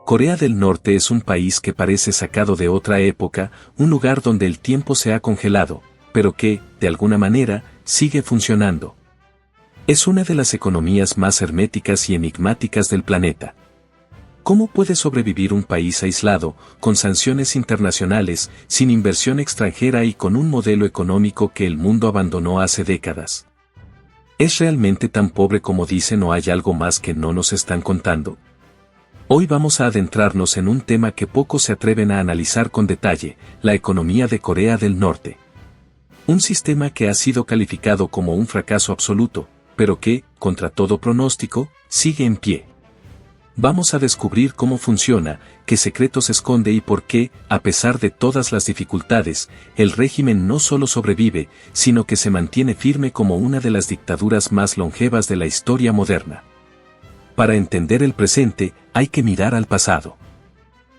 Corea del Norte es un país que parece sacado de otra época, un lugar donde el tiempo se ha congelado, pero que, de alguna manera, sigue funcionando. Es una de las economías más herméticas y enigmáticas del planeta. ¿Cómo puede sobrevivir un país aislado, con sanciones internacionales, sin inversión extranjera y con un modelo económico que el mundo abandonó hace décadas? ¿Es realmente tan pobre como dicen o hay algo más que no nos están contando? Hoy vamos a adentrarnos en un tema que pocos se atreven a analizar con detalle, la economía de Corea del Norte. Un sistema que ha sido calificado como un fracaso absoluto, pero que, contra todo pronóstico, sigue en pie. Vamos a descubrir cómo funciona, qué secretos esconde y por qué, a pesar de todas las dificultades, el régimen no solo sobrevive, sino que se mantiene firme como una de las dictaduras más longevas de la historia moderna. Para entender el presente, hay que mirar al pasado.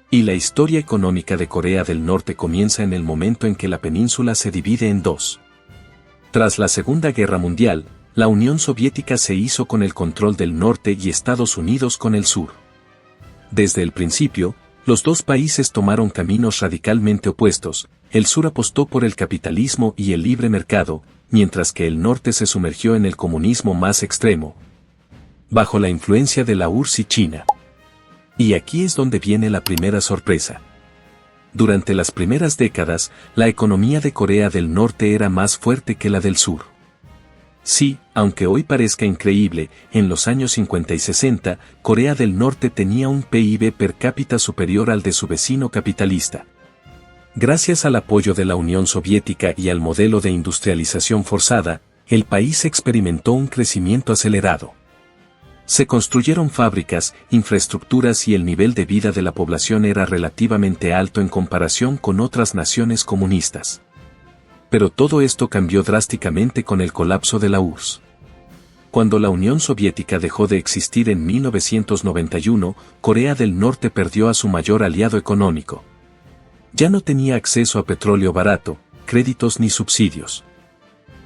Y la historia económica de Corea del Norte comienza en el momento en que la península se divide en dos. Tras la Segunda Guerra Mundial, la Unión Soviética se hizo con el control del norte y Estados Unidos con el sur. Desde el principio, los dos países tomaron caminos radicalmente opuestos. El sur apostó por el capitalismo y el libre mercado, mientras que el norte se sumergió en el comunismo más extremo, bajo la influencia de la URSS y China. Y aquí es donde viene la primera sorpresa. Durante las primeras décadas, la economía de Corea del Norte era más fuerte que la del sur. Sí, aunque hoy parezca increíble, en los años 50 y 60, Corea del Norte tenía un PIB per cápita superior al de su vecino capitalista. Gracias al apoyo de la Unión Soviética y al modelo de industrialización forzada, el país experimentó un crecimiento acelerado. Se construyeron fábricas, infraestructuras y el nivel de vida de la población era relativamente alto en comparación con otras naciones comunistas. Pero todo esto cambió drásticamente con el colapso de la URSS. Cuando la Unión Soviética dejó de existir en 1991, Corea del Norte perdió a su mayor aliado económico. Ya no tenía acceso a petróleo barato, créditos ni subsidios.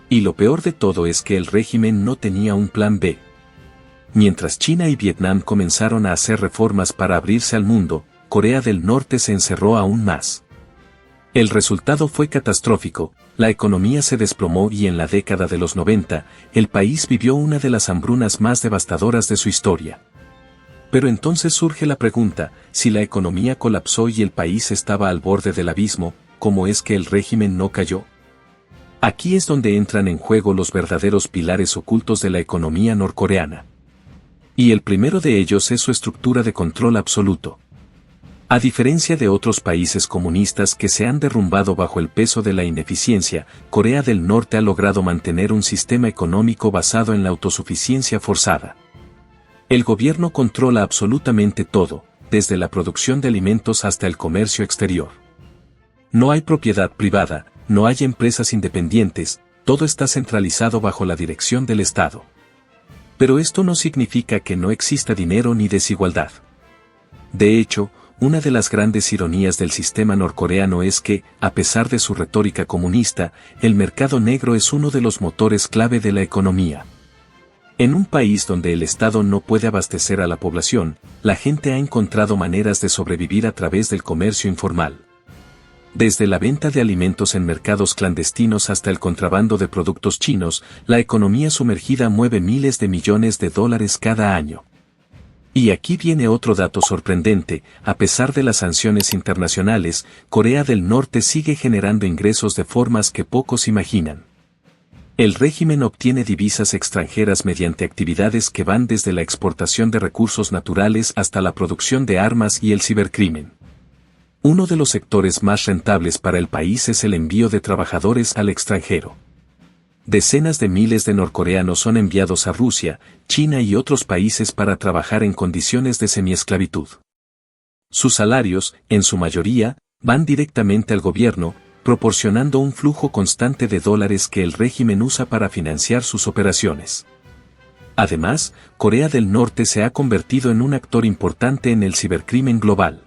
Y lo peor de todo es que el régimen no tenía un plan B. Mientras China y Vietnam comenzaron a hacer reformas para abrirse al mundo, Corea del Norte se encerró aún más. El resultado fue catastrófico, la economía se desplomó y en la década de los 90, el país vivió una de las hambrunas más devastadoras de su historia. Pero entonces surge la pregunta, si la economía colapsó y el país estaba al borde del abismo, ¿cómo es que el régimen no cayó? Aquí es donde entran en juego los verdaderos pilares ocultos de la economía norcoreana. Y el primero de ellos es su estructura de control absoluto. A diferencia de otros países comunistas que se han derrumbado bajo el peso de la ineficiencia, Corea del Norte ha logrado mantener un sistema económico basado en la autosuficiencia forzada. El gobierno controla absolutamente todo, desde la producción de alimentos hasta el comercio exterior. No hay propiedad privada, no hay empresas independientes, todo está centralizado bajo la dirección del Estado. Pero esto no significa que no exista dinero ni desigualdad. De hecho, una de las grandes ironías del sistema norcoreano es que, a pesar de su retórica comunista, el mercado negro es uno de los motores clave de la economía. En un país donde el Estado no puede abastecer a la población, la gente ha encontrado maneras de sobrevivir a través del comercio informal. Desde la venta de alimentos en mercados clandestinos hasta el contrabando de productos chinos, la economía sumergida mueve miles de millones de dólares cada año. Y aquí viene otro dato sorprendente, a pesar de las sanciones internacionales, Corea del Norte sigue generando ingresos de formas que pocos imaginan. El régimen obtiene divisas extranjeras mediante actividades que van desde la exportación de recursos naturales hasta la producción de armas y el cibercrimen. Uno de los sectores más rentables para el país es el envío de trabajadores al extranjero. Decenas de miles de norcoreanos son enviados a Rusia, China y otros países para trabajar en condiciones de semiesclavitud. Sus salarios, en su mayoría, van directamente al gobierno, proporcionando un flujo constante de dólares que el régimen usa para financiar sus operaciones. Además, Corea del Norte se ha convertido en un actor importante en el cibercrimen global.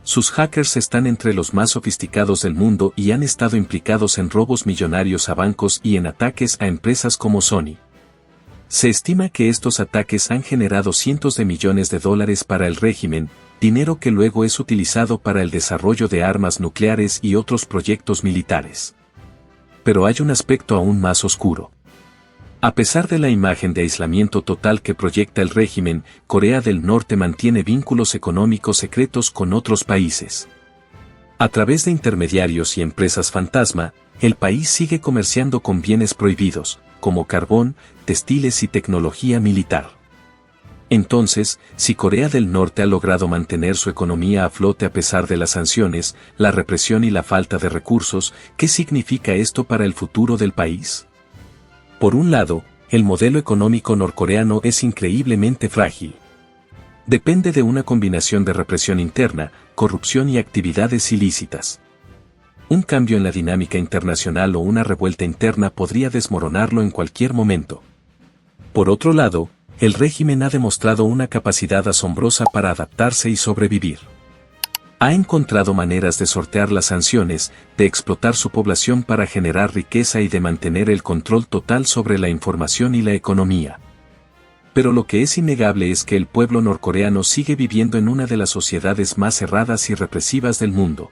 Sus hackers están entre los más sofisticados del mundo y han estado implicados en robos millonarios a bancos y en ataques a empresas como Sony. Se estima que estos ataques han generado cientos de millones de dólares para el régimen, dinero que luego es utilizado para el desarrollo de armas nucleares y otros proyectos militares. Pero hay un aspecto aún más oscuro. A pesar de la imagen de aislamiento total que proyecta el régimen, Corea del Norte mantiene vínculos económicos secretos con otros países. A través de intermediarios y empresas fantasma, el país sigue comerciando con bienes prohibidos, como carbón, textiles y tecnología militar. Entonces, si Corea del Norte ha logrado mantener su economía a flote a pesar de las sanciones, la represión y la falta de recursos, ¿qué significa esto para el futuro del país? Por un lado, el modelo económico norcoreano es increíblemente frágil. Depende de una combinación de represión interna, corrupción y actividades ilícitas. Un cambio en la dinámica internacional o una revuelta interna podría desmoronarlo en cualquier momento. Por otro lado, el régimen ha demostrado una capacidad asombrosa para adaptarse y sobrevivir. Ha encontrado maneras de sortear las sanciones, de explotar su población para generar riqueza y de mantener el control total sobre la información y la economía. Pero lo que es innegable es que el pueblo norcoreano sigue viviendo en una de las sociedades más cerradas y represivas del mundo.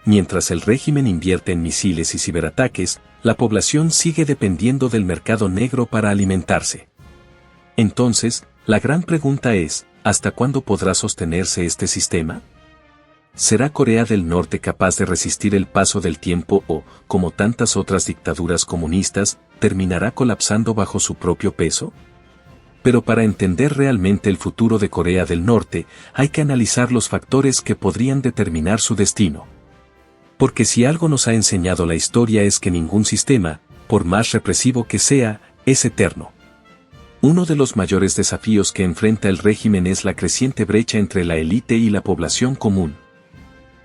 Mientras el régimen invierte en misiles y ciberataques, la población sigue dependiendo del mercado negro para alimentarse. Entonces, la gran pregunta es, ¿hasta cuándo podrá sostenerse este sistema? ¿Será Corea del Norte capaz de resistir el paso del tiempo o, como tantas otras dictaduras comunistas, terminará colapsando bajo su propio peso? Pero para entender realmente el futuro de Corea del Norte, hay que analizar los factores que podrían determinar su destino. Porque si algo nos ha enseñado la historia es que ningún sistema, por más represivo que sea, es eterno. Uno de los mayores desafíos que enfrenta el régimen es la creciente brecha entre la élite y la población común.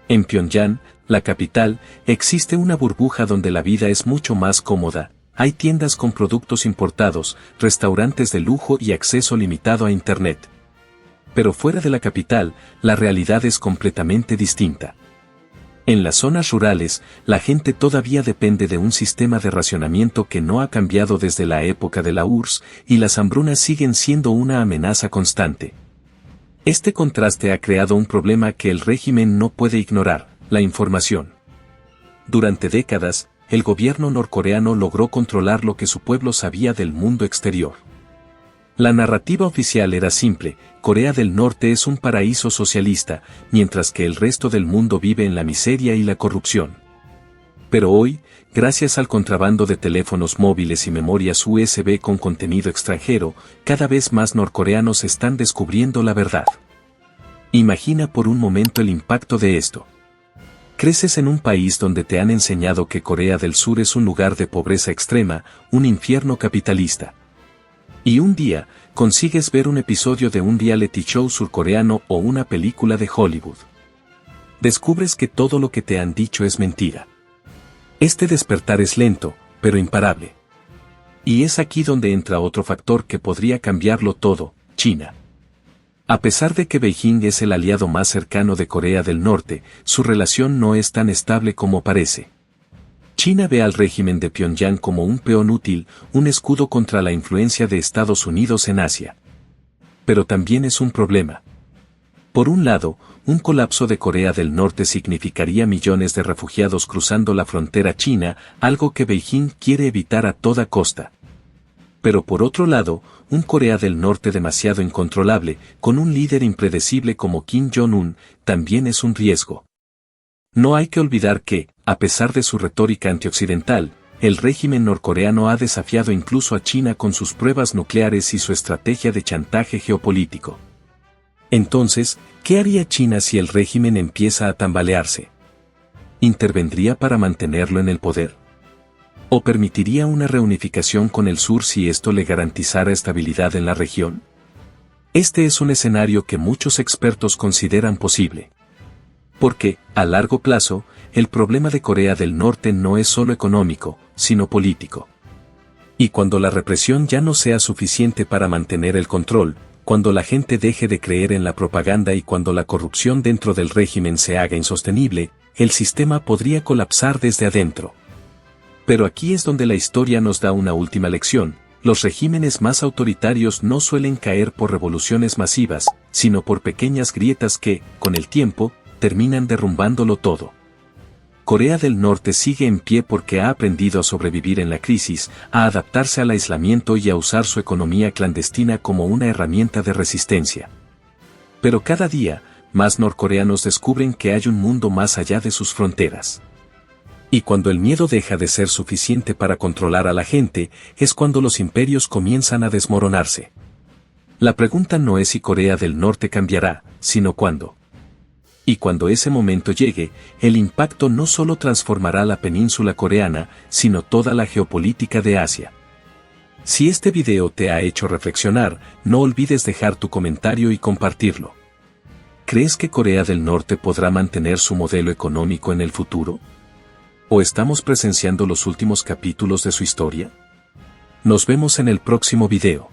En Pyongyang, la capital, existe una burbuja donde la vida es mucho más cómoda, hay tiendas con productos importados, restaurantes de lujo y acceso limitado a Internet. Pero fuera de la capital, la realidad es completamente distinta. En las zonas rurales, la gente todavía depende de un sistema de racionamiento que no ha cambiado desde la época de la URSS, y las hambrunas siguen siendo una amenaza constante. Este contraste ha creado un problema que el régimen no puede ignorar, la información. Durante décadas, el gobierno norcoreano logró controlar lo que su pueblo sabía del mundo exterior. La narrativa oficial era simple: Corea del Norte es un paraíso socialista, mientras que el resto del mundo vive en la miseria y la corrupción. Pero hoy, gracias al contrabando de teléfonos móviles y memorias USB con contenido extranjero, cada vez más norcoreanos están descubriendo la verdad. Imagina por un momento el impacto de esto. Creces en un país donde te han enseñado que Corea del Sur es un lugar de pobreza extrema, un infierno capitalista. Y un día, consigues ver un episodio de un reality show surcoreano o una película de Hollywood. Descubres que todo lo que te han dicho es mentira. Este despertar es lento, pero imparable. Y es aquí donde entra otro factor que podría cambiarlo todo: China. A pesar de que Beijing es el aliado más cercano de Corea del Norte, su relación no es tan estable como parece. China ve al régimen de Pyongyang como un peón útil, un escudo contra la influencia de Estados Unidos en Asia. Pero también es un problema. Por un lado, un colapso de Corea del Norte significaría millones de refugiados cruzando la frontera china, algo que Beijing quiere evitar a toda costa. Pero por otro lado, un Corea del Norte demasiado incontrolable, con un líder impredecible como Kim Jong-un, también es un riesgo. No hay que olvidar que, a pesar de su retórica antioccidental, el régimen norcoreano ha desafiado incluso a China con sus pruebas nucleares y su estrategia de chantaje geopolítico. Entonces, ¿qué haría China si el régimen empieza a tambalearse? ¿Intervendría para mantenerlo en el poder? ¿O permitiría una reunificación con el sur si esto le garantizara estabilidad en la región? Este es un escenario que muchos expertos consideran posible. Porque, a largo plazo, el problema de Corea del Norte no es solo económico, sino político. Y cuando la represión ya no sea suficiente para mantener el control, cuando la gente deje de creer en la propaganda y cuando la corrupción dentro del régimen se haga insostenible, el sistema podría colapsar desde adentro. Pero aquí es donde la historia nos da una última lección: Los regímenes más autoritarios no suelen caer por revoluciones masivas, sino por pequeñas grietas que, con el tiempo, terminan derrumbándolo todo. Corea del Norte sigue en pie porque ha aprendido a sobrevivir en la crisis, a adaptarse al aislamiento y a usar su economía clandestina como una herramienta de resistencia. Pero cada día, más norcoreanos descubren que hay un mundo más allá de sus fronteras. Y cuando el miedo deja de ser suficiente para controlar a la gente, es cuando los imperios comienzan a desmoronarse. La pregunta no es si Corea del Norte cambiará, sino cuándo. Y cuando ese momento llegue, el impacto no solo transformará la península coreana, sino toda la geopolítica de Asia. Si este video te ha hecho reflexionar, no olvides dejar tu comentario y compartirlo. ¿Crees que Corea del Norte podrá mantener su modelo económico en el futuro? ¿O estamos presenciando los últimos capítulos de su historia? Nos vemos en el próximo video.